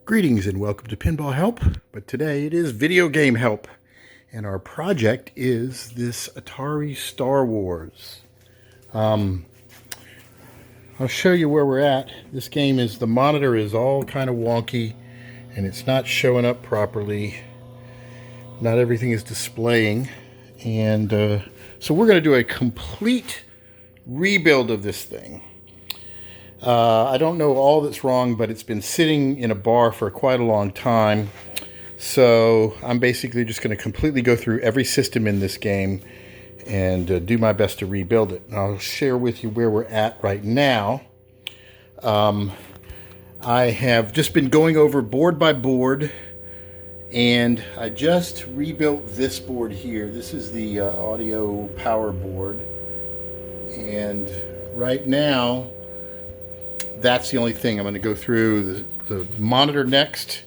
Greetings and welcome to Pinball Help, but today it is video game help. And our project is this Atari Star Wars. I'll show you where we're at. This game is, the monitor is all kind of wonky and it's not showing up properly. Not everything is displaying. And so we're going to do a complete rebuild of this thing. I don't know all that's wrong, but it's been sitting in a bar for quite a long time. So I'm basically just going to completely go through every system in this game and do my best to rebuild it. And I'll share with you where we're at right now. I have just been going over board by board, and I just rebuilt this board here. This is the audio power board. And right now, that's the only thing. I'm going to go through the monitor next,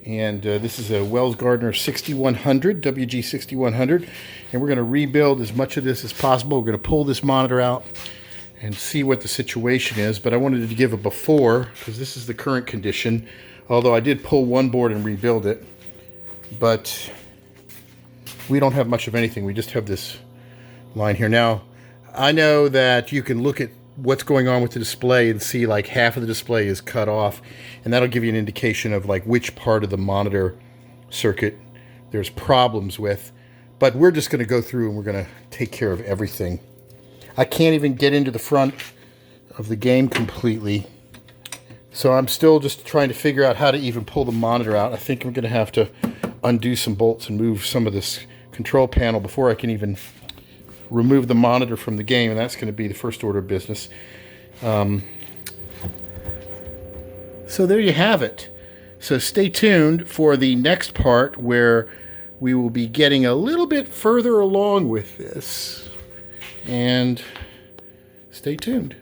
and this is a Wells Gardner 6100, WG 6100, and we're going to rebuild as much of this as possible. We're going to pull this monitor out and see what the situation is, but I wanted to give a before, because this is the current condition, although I did pull one board and rebuild it, but we don't have much of anything. We just have this line here. Now, I know that you can look at what's going on with the display and see like half of the display is cut off, and that'll give you an indication of like which part of the monitor circuit there's problems with. But we're just going to go through and we're going to take care of everything. I can't even get into the front of the game completely, so I'm still just trying to figure out how to even pull the monitor out. I think I'm going to have to undo some bolts and move some of this control panel before I can even remove the monitor from the game, and that's going to be the first order of business. So there you have it. So stay tuned for the next part where we will be getting a little bit further along with this, and stay tuned.